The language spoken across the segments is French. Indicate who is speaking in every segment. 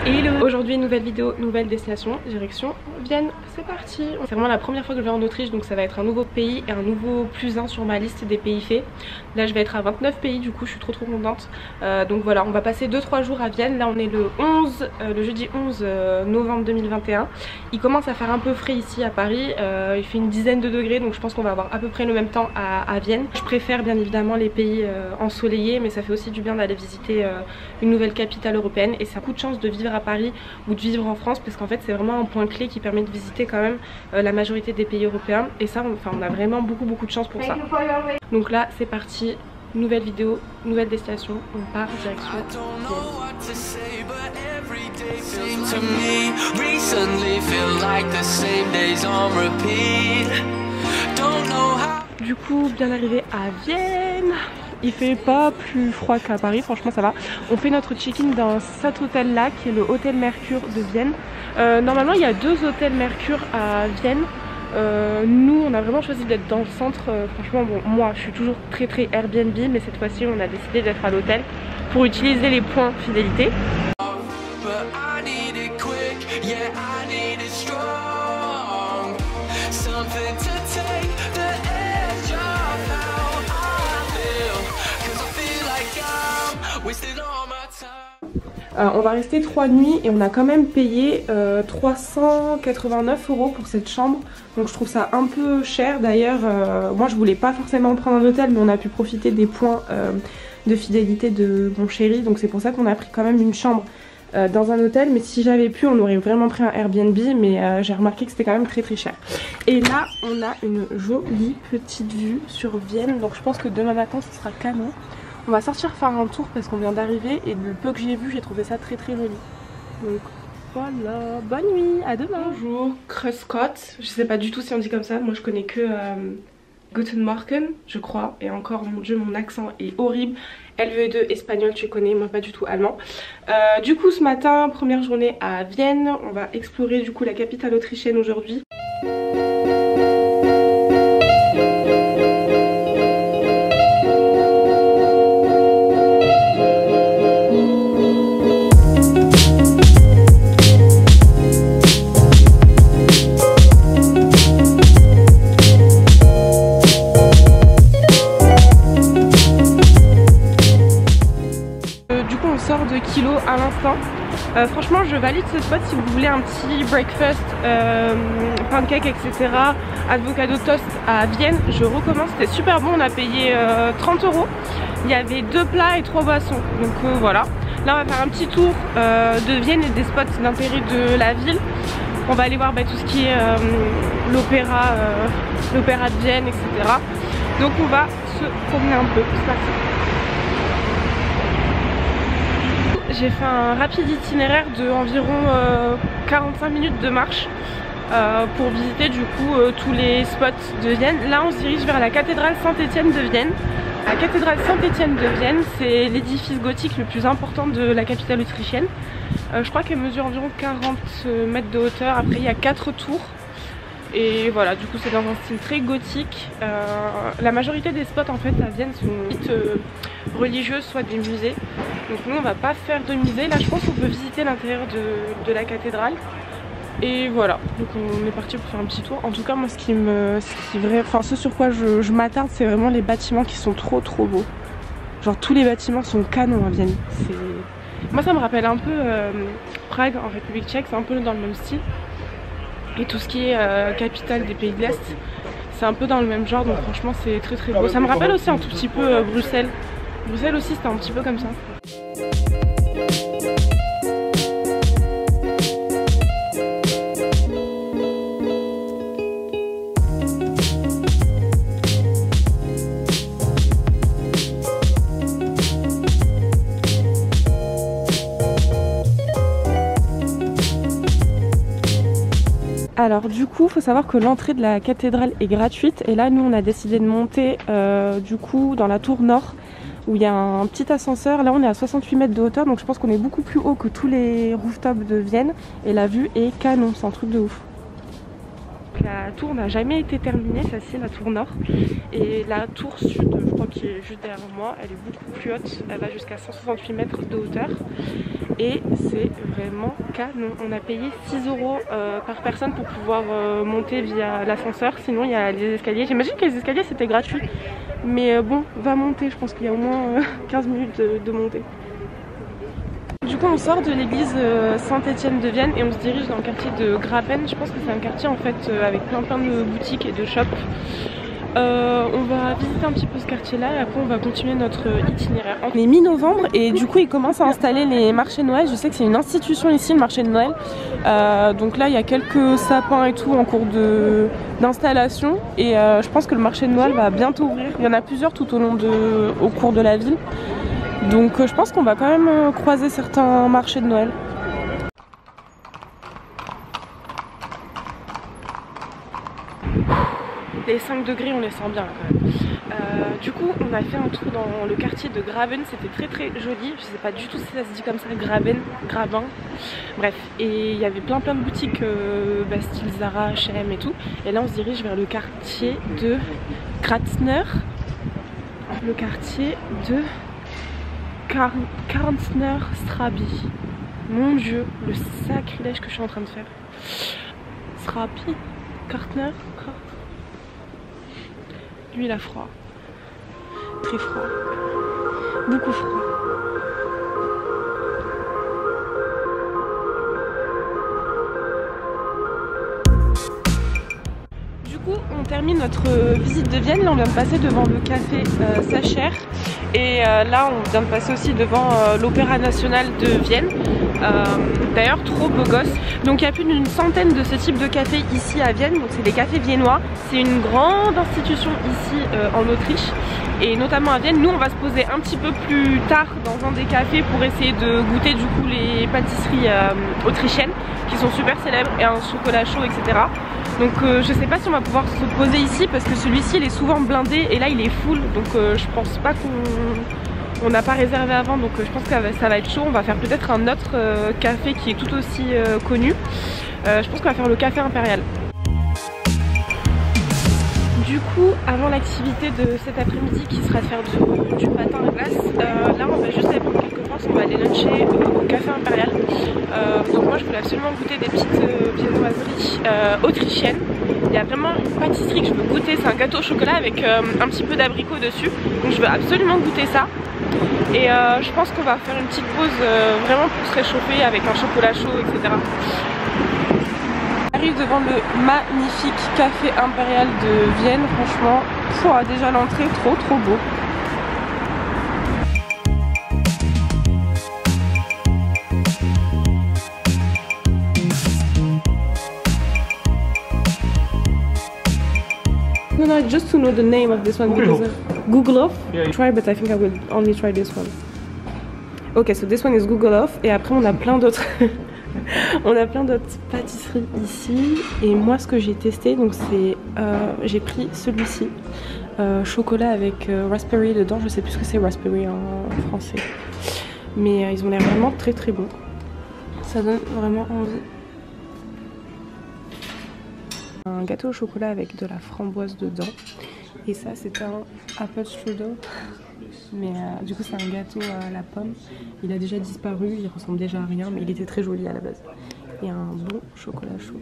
Speaker 1: Hello! Aujourd'hui nouvelle vidéo, nouvelle destination, direction Vienne, c'est parti! C'est vraiment la première fois que je vais en Autriche, donc ça va être un nouveau pays et un nouveau +1 sur ma liste des pays faits. Là je vais être à 29 pays, du coup je suis trop contente. Donc voilà, on va passer 2-3 jours à Vienne. Là on est le jeudi 11 novembre 2021. Il commence à faire un peu frais ici à Paris, il fait une dizaine de degrés, donc je pense qu'on va avoir à peu près le même temps à Vienne. Je préfère bien évidemment les pays ensoleillés, mais ça fait aussi du bien d'aller visiter une nouvelle capitale européenne, et c'est un coup de chance de vivre à Paris ou de vivre en France, parce qu'en fait c'est vraiment un point clé qui permet de visiter quand même la majorité des pays européens, et ça on a vraiment beaucoup de chance pour ça. Donc là c'est parti, nouvelle vidéo, nouvelle destination, on part direction Vienne. Du coup bien arrivé à Vienne. Il fait pas plus froid qu'à Paris, franchement ça va. On fait notre check-in dans cet hôtel là qui est le hôtel Mercure de Vienne. Normalement il y a 2 hôtels Mercure à Vienne. Nous on a vraiment choisi d'être dans le centre. Franchement bon, moi je suis toujours très Airbnb, mais cette fois-ci on a décidé d'être à l'hôtel pour utiliser les points fidélité. On va rester 3 nuits et on a quand même payé 389 € pour cette chambre, donc je trouve ça un peu cher. D'ailleurs moi je voulais pas forcément prendre un hôtel, mais on a pu profiter des points de fidélité de mon chéri, donc c'est pour ça qu'on a pris quand même une chambre dans un hôtel. Mais si j'avais pu on aurait vraiment pris un Airbnb, mais j'ai remarqué que c'était quand même très cher. Et là on a une jolie petite vue sur Vienne, donc je pense que demain matin ce sera canon. On va sortir faire un tour parce qu'on vient d'arriver, et le peu que j'ai vu j'ai trouvé ça très joli. Donc voilà, bonne nuit, à demain. Bonjour, Kruscott, je sais pas du tout si on dit comme ça, moi je connais que Guten Morgen je crois, et encore mon dieu mon accent est horrible. LVE2 espagnol tu connais, moi pas du tout allemand. Du coup ce matin, première journée à Vienne, on va explorer du coup la capitale autrichienne aujourd'hui. De kilos à l'instant. Franchement je valide ce spot si vous voulez un petit breakfast, pancake etc, avocado toast à Vienne. Je recommence, c'était super bon, on a payé 30 €. Il y avait 2 plats et 3 boissons, donc voilà. Là on va faire un petit tour de Vienne et des spots d'intérêt de la ville. On va aller voir tout ce qui est l'opéra de Vienne etc. Donc on va se promener un peu, c'est parti. J'ai fait un rapide itinéraire de environ 45 minutes de marche pour visiter du coup tous les spots de Vienne. Là on se dirige vers la cathédrale Saint-Étienne de Vienne. La cathédrale Saint-Étienne de Vienne, c'est l'édifice gothique le plus important de la capitale autrichienne. Je crois qu'elle mesure environ 40 mètres de hauteur. Après il y a 4 tours. Et voilà, du coup c'est dans un style très gothique. La majorité des spots en fait à Vienne sont dites religieuses, soit des musées. Donc nous on va pas faire de musée. Là je pense qu'on peut visiter l'intérieur de la cathédrale. Et voilà, donc on est parti pour faire un petit tour. En tout cas moi ce sur quoi je m'attarde, c'est vraiment les bâtiments qui sont trop beaux. Genre tous les bâtiments sont canons à Vienne. Moi ça me rappelle un peu Prague en République tchèque, c'est un peu dans le même style. Et tout ce qui est capitale des pays de l'Est, c'est un peu dans le même genre, donc franchement c'est très beau. Ça me rappelle aussi un tout petit peu Bruxelles. Bruxelles aussi c'était un petit peu comme ça. Alors du coup faut savoir que l'entrée de la cathédrale est gratuite, et là nous on a décidé de monter du coup dans la tour nord où il y a un petit ascenseur. Là on est à 68 mètres de hauteur, donc je pense qu'on est beaucoup plus haut que tous les rooftops de Vienne, et la vue est canon, c'est un truc de ouf. La tour n'a jamais été terminée, ça c'est la tour nord, et la tour sud, je crois qui est juste derrière moi, elle est beaucoup plus haute, elle va jusqu'à 168 mètres de hauteur. et c'est vraiment canon. On a payé 6 € par personne pour pouvoir monter via l'ascenseur, sinon il y a les escaliers. J'imagine que les escaliers c'était gratuit, mais bon, va monter, je pense qu'il y a au moins 15 minutes de montée. Du coup on sort de l'église Saint-Étienne de Vienne et on se dirige dans le quartier de Graben. Je pense que c'est un quartier en fait avec plein de boutiques et de shops. On va visiter un petit peu ce quartier là et après on va continuer notre itinéraire. On est mi-novembre et du coup ils commencent à installer les marchés de Noël. Je sais que c'est une institution ici, le marché de Noël. Donc là il y a quelques sapins et tout en cours d'installation et je pense que le marché de Noël va bientôt ouvrir. Il y en a plusieurs tout au cours de la ville. Donc je pense qu'on va quand même croiser certains marchés de Noël. Les 5 degrés on les sent bien quand même. Du coup on a fait un tour dans le quartier de Graben, c'était très joli. Je sais pas du tout si ça se dit comme ça, Graben. Bref, et il y avait plein de boutiques style Zara, H&M et tout. Et là on se dirige vers le quartier de Kratzner. Le quartier de Karnsner Strabi. Mon dieu, le sacrilège que je suis en train de faire. Strabi, Kartner. Lui il a froid. Très froid. Beaucoup froid. Du coup on termine notre visite de Vienne. Là on vient de passer devant le café Sacher. Et là on vient de passer aussi devant l'Opéra National de Vienne. D'ailleurs trop beau gosse. Donc il y a plus d'une centaine de ce type de café ici à Vienne. Donc c'est des cafés viennois. C'est une grande institution ici en Autriche. Et notamment à Vienne, nous on va se poser un petit peu plus tard dans un des cafés pour essayer de goûter du coup les pâtisseries autrichiennes qui sont super célèbres et un chocolat chaud etc. Donc je sais pas si on va pouvoir se poser ici parce que celui-ci il est souvent blindé et là il est full. Donc je pense pas qu'on n'a pas réservé avant, donc je pense que ça va être chaud. On va faire peut-être un autre café qui est tout aussi connu. Je pense qu'on va faire le café impérial. Du coup, avant l'activité de cet après-midi qui sera de faire du patin à glace, là on va juste aller prendre quelques courses, on va aller luncher au café impérial. Donc moi je voulais absolument goûter des petites viennoiseries autrichiennes. Il y a vraiment une pâtisserie que je veux goûter, c'est un gâteau au chocolat avec un petit peu d'abricot dessus. Donc je veux absolument goûter ça. Et je pense qu'on va faire une petite pause vraiment pour se réchauffer avec un chocolat chaud, etc. On arrive devant le magnifique café impérial de Vienne, franchement, déjà l'entrée, trop beau. No, just to know the name of this one. Googleoff? Yeah. Try, but I think I will only try this one. Ok, so this one is Googleoff, et après on a plein d'autres. On a plein d'autres pâtisseries ici et moi ce que j'ai testé donc c'est j'ai pris celui-ci chocolat avec raspberry dedans, je sais plus ce que c'est raspberry en français mais ils ont l'air vraiment très bons, ça donne vraiment envie. Un gâteau au chocolat avec de la framboise dedans et ça c'est un apple strudel. Mais du coup c'est un gâteau à la pomme. Il a déjà disparu, il ressemble déjà à rien mais il était très joli à la base. Et un bon chocolat chaud.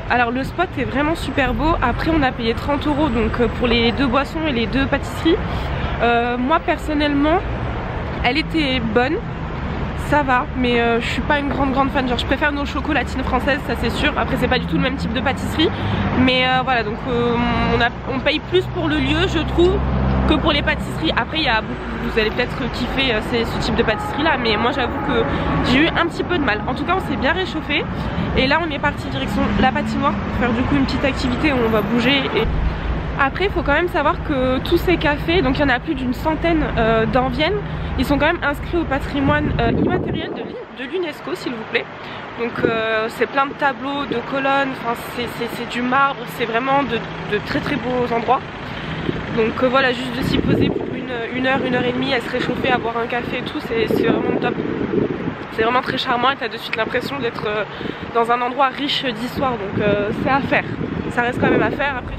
Speaker 1: Alors le spot est vraiment super beau. Après on a payé 30 € donc pour les 2 boissons et les 2 pâtisseries. Moi personnellement elle était bonne. Ça va, mais je suis pas une grande fan. Genre je préfère nos chocolatines françaises, ça c'est sûr. Après c'est pas du tout le même type de pâtisserie. Mais voilà, donc on paye plus pour le lieu je trouve que pour les pâtisseries. Après il y a beaucoup, vous allez peut-être kiffer ce type de pâtisserie là. Mais moi j'avoue que j'ai eu un petit peu de mal. En tout cas on s'est bien réchauffé. Et là on est parti direction la patinoire pour faire du coup une petite activité où on va bouger et... Après il faut quand même savoir que tous ces cafés, donc il y en a plus d'une centaine dans Vienne, ils sont quand même inscrits au patrimoine immatériel de l'UNESCO s'il vous plaît. Donc c'est plein de tableaux, de colonnes, enfin c'est du marbre, c'est vraiment de très beaux endroits. Donc voilà, juste de s'y poser pour une heure et demie, à se réchauffer, à boire un café et tout, c'est vraiment top. C'est vraiment très charmant et t'as de suite l'impression d'être dans un endroit riche d'histoire, donc c'est à faire. Ça reste quand même à faire après.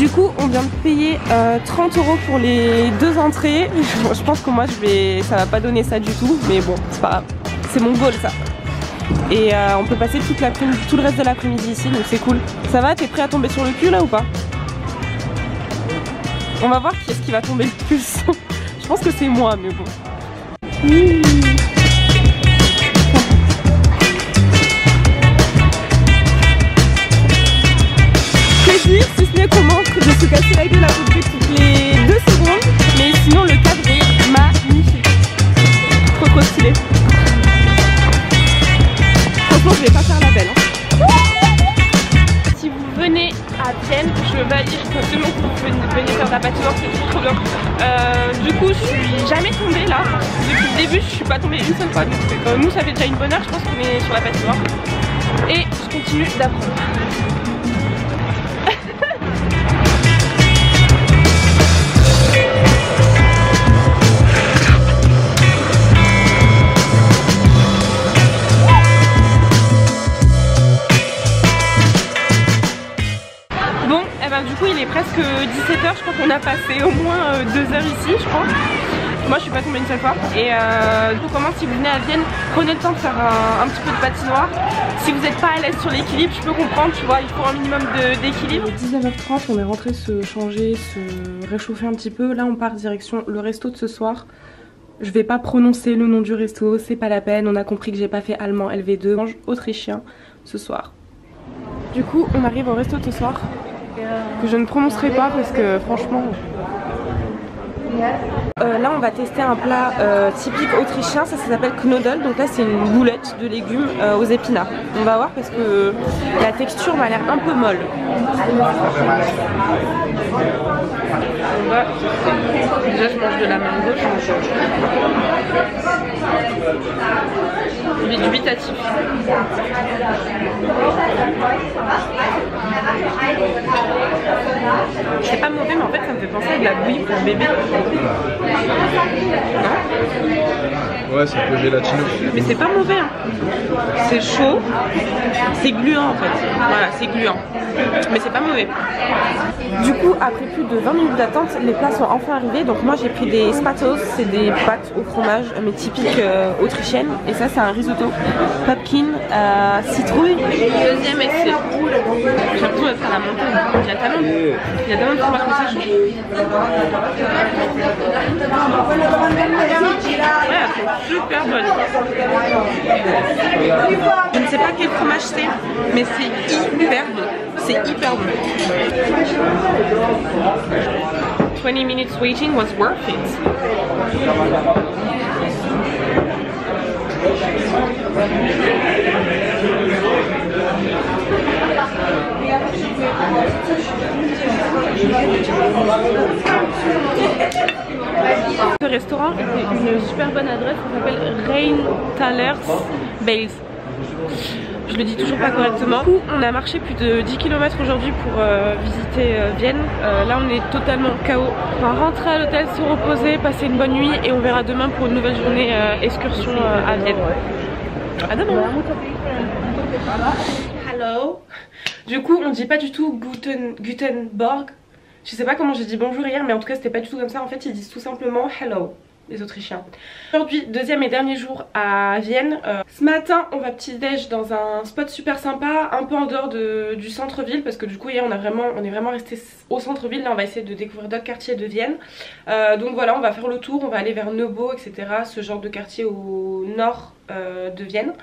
Speaker 1: Du coup on vient de payer 30 € pour les 2 entrées. Je pense que moi ça va pas donner ça du tout, mais bon c'est pas grave, c'est mon goal ça. Et on peut passer tout le reste de l'après-midi ici, donc c'est cool. Ça va, t'es prêt à tomber sur le cul là ou pas? On va voir qui est-ce qui va tomber le plus. Je pense que c'est moi, mais bon. Que dire si ce n'est qu'on manque de se casser la gueule à bout de jus toutes les 2 secondes, mais sinon le cadre est magnifique. Trop stylé. Franchement je vais pas faire la belle. Si vous venez à Vienne, je valide absolument que vous venez faire de la patinoire, c'est trop bien. Du coup je suis jamais tombée là. Depuis le début je suis pas tombée une seule fois. Donc, nous ça fait déjà une bonne heure, je pense qu'on est sur la patinoire. Et je continue d'apprendre. Du coup il est presque 17 h, je crois qu'on a passé au moins 2 heures ici je crois. Moi je suis pas tombée une seule fois. Et je vous recommande, si vous venez à Vienne, prenez le temps de faire un petit peu de patinoire. Si vous n'êtes pas à l'aise sur l'équilibre, je peux comprendre, tu vois, il faut un minimum d'équilibre. 19 h 30, on est rentré se changer, se réchauffer un petit peu. Là on part direction le resto de ce soir. Je vais pas prononcer le nom du resto, c'est pas la peine, on a compris que j'ai pas fait allemand LV2, mange autrichien ce soir. Du coup on arrive au resto de ce soir, que je ne prononcerai pas parce que franchement... là on va tester un plat typique autrichien, ça s'appelle Knödel, donc là c'est une boulette de légumes aux épinards. On va voir parce que la texture m'a l'air un peu molle. On va... Déjà je mange de la main gauche. Il est dubitatif. C'est pas mauvais mais en fait ça me fait penser à de la bouillie pour bébé. Non?
Speaker 2: Ouais, c'est un peu gélatineux.
Speaker 1: Mais c'est pas mauvais hein. C'est chaud, c'est gluant en fait. Voilà, c'est gluant. Mais c'est pas mauvais. Du coup, après plus de 20 minutes d'attente, les plats sont enfin arrivés. Donc moi j'ai pris des spatos, c'est des pâtes au fromage, mais typiques autrichiennes. Et ça c'est un risotto, pumpkin, citrouille. Deuxième essai. J'ai l'impression d'être à la montagne. Il y a tellement de fromage comme ça. Ouais, elles sont super bonnes. Je ne sais pas quel fromage c'est, mais c'est hyper bon. C'est hyper bon. 20 minutes waiting was worth it. Ce restaurant est une super bonne adresse, ça s'appelle Rheintalers Base. Je le dis toujours pas correctement. Du coup, on a marché plus de 10 km aujourd'hui pour visiter Vienne. Là on est totalement KO. On va rentrer à l'hôtel, se reposer, passer une bonne nuit et on verra demain pour une nouvelle journée excursion à Vienne. À demain. Hello. Du coup on dit pas du tout Gutenberg. Je sais pas comment j'ai dit bonjour hier, mais en tout cas c'était pas du tout comme ça. En fait ils disent tout simplement hello, les Autrichiens. Aujourd'hui, deuxième et dernier jour à Vienne. Ce matin on va petit déj dans un spot super sympa, un peu en dehors du centre-ville, parce que du coup hier on est vraiment resté au centre-ville. Là on va essayer de découvrir d'autres quartiers de Vienne. Donc voilà, on va faire le tour, on va aller vers Neubourg, etc. Ce genre de quartier au nord de Vienne.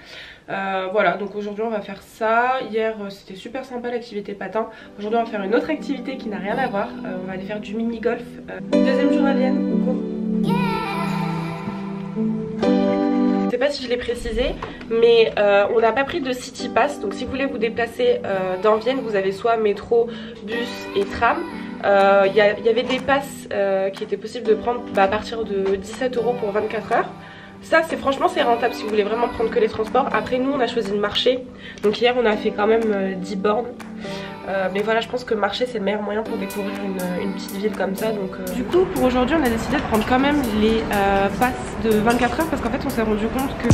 Speaker 1: Voilà, donc aujourd'hui on va faire ça. Hier c'était super sympa l'activité patin. Aujourd'hui on va faire une autre activité qui n'a rien à voir. On va aller faire du mini-golf. Deuxième jour à Vienne, go. Je sais pas si je l'ai précisé, mais on n'a pas pris de City Pass. Donc si vous voulez vous déplacer dans Vienne, vous avez soit métro, bus et tram. Il y avait des passes qui étaient possibles de prendre à partir de 17 € pour 24 heures. Ça franchement c'est rentable si vous voulez vraiment prendre que les transports. Après nous on a choisi de marcher. Donc hier on a fait quand même 10 bornes. Mais voilà, je pense que marcher c'est le meilleur moyen pour découvrir une petite ville comme ça. Donc, du coup pour aujourd'hui on a décidé de prendre quand même les passes de 24 heures, parce qu'en fait on s'est rendu compte que...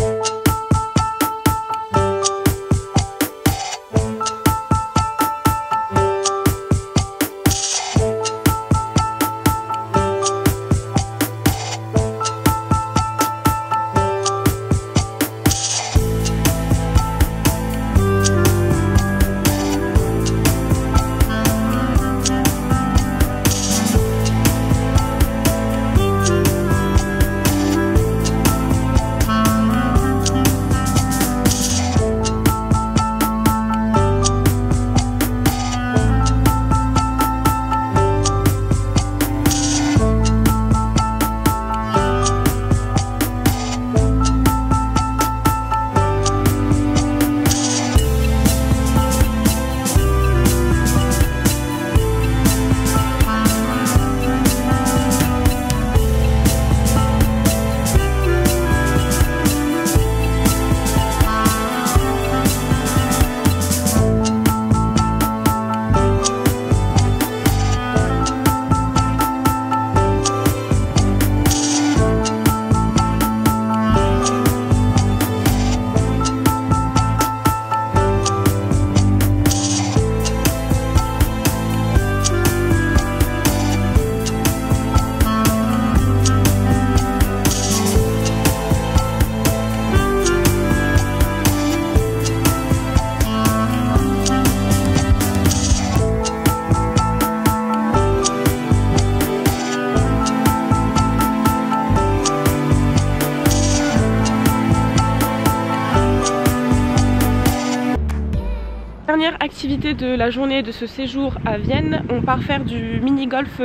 Speaker 1: activité de la journée de ce séjour à Vienne, on part faire du mini-golf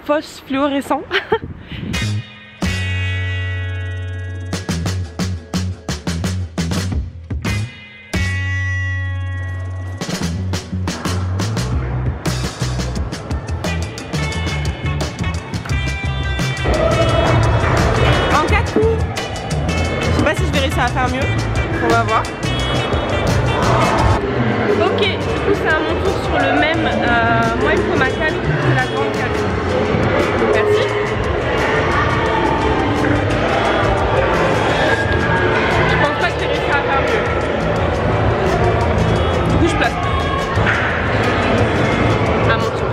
Speaker 1: phosphorescent. En 4 coups. Je sais pas si je vais réussir à faire mieux. On va voir. Ok, du coup c'est à mon tour sur le même. Moi il me faut ma canne, la grande canne. Merci. Je pense pas que j'ai réussi à faire mieux. Du coup je place. À mon tour.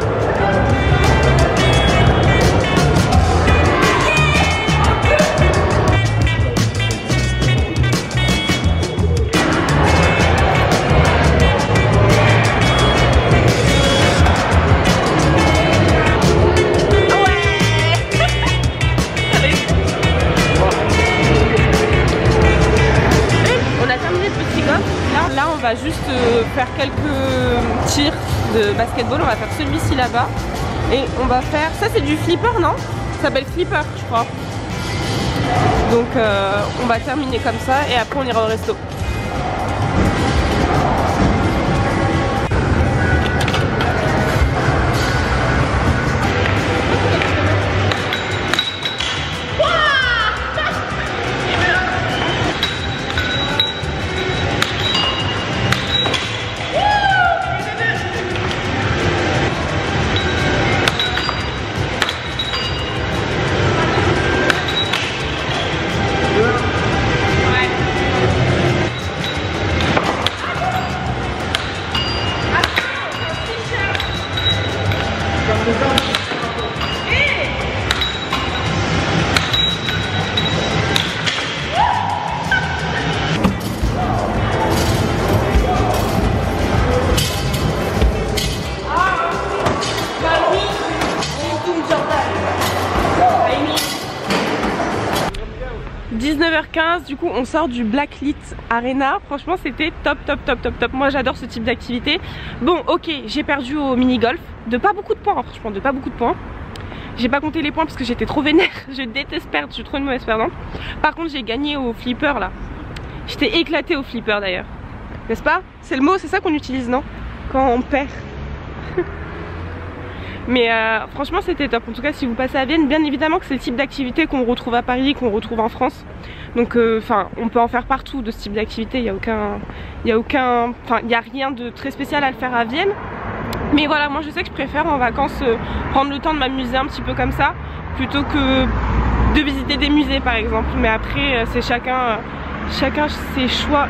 Speaker 1: Là on va juste faire quelques tirs de basketball, on va faire celui-ci là-bas et on va faire, ça c'est du flipper non? Ça s'appelle flipper je crois. Donc on va terminer comme ça et après on ira au resto. Du coup on sort du Blacklit Arena. Franchement c'était top. Moi j'adore ce type d'activité. Bon ok, j'ai perdu au mini golf de pas beaucoup de points hein, franchement de pas beaucoup de points. J'ai pas compté les points parce que j'étais trop vénère. Je déteste perdre, je suis trop une mauvaise perdante. Par contre j'ai gagné au flipper là. J'étais éclatée au flipper d'ailleurs. N'est-ce pas? C'est le mot, c'est ça qu'on utilise non? Quand on perd. Mais franchement c'était top. En tout cas si vous passez à Vienne, bien évidemment que c'est le type d'activité qu'on retrouve à Paris, qu'on retrouve en France. Donc enfin on peut en faire partout de ce type d'activité, il n'y a rien de très spécial à le faire à Vienne. Mais voilà, moi je sais que je préfère en vacances prendre le temps de m'amuser un petit peu comme ça plutôt que de visiter des musées par exemple. Mais après c'est chacun ses choix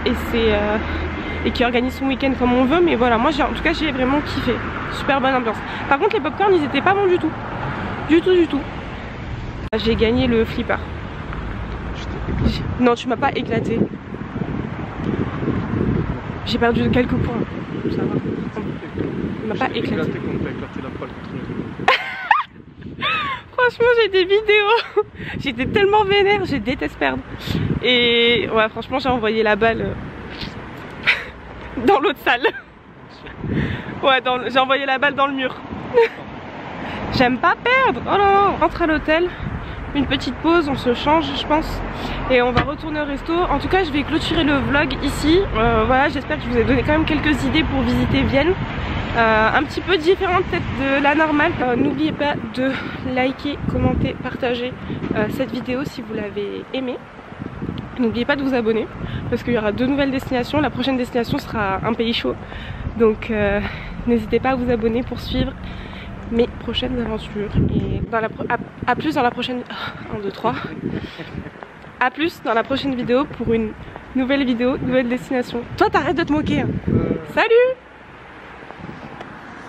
Speaker 1: et qui organise son week-end comme on veut. Mais voilà, moi en tout cas j'ai vraiment kiffé. Super bonne ambiance. Par contre les popcorn ils étaient pas bons du tout. Du tout. J'ai gagné le flipper. Non tu m'as pas éclaté. J'ai perdu de quelques points. Ça va. Il m'a pas éclaté. Franchement j'ai des vidéos. J'étais tellement vénère, je déteste perdre. Et ouais franchement j'ai envoyé la balle dans l'autre salle. Ouais j'ai envoyé la balle dans le mur. J'aime pas perdre. Oh non, on rentre à l'hôtel. Une petite pause, on se change je pense et on va retourner au resto. En tout cas je vais clôturer le vlog ici. Voilà, j'espère que je vous ai donné quand même quelques idées pour visiter Vienne, un petit peu différente peut-être de la normale. N'oubliez pas de liker, commenter, partager cette vidéo si vous l'avez aimée. N'oubliez pas de vous abonner parce qu'il y aura 2 nouvelles destinations. La prochaine destination sera un pays chaud, donc n'hésitez pas à vous abonner pour suivre mes prochaines aventures. Et à plus dans la prochaine 1, 2, 3. À plus dans la prochaine vidéo pour une nouvelle vidéo, nouvelle destination. Toi t'arrêtes de te moquer hein. Salut!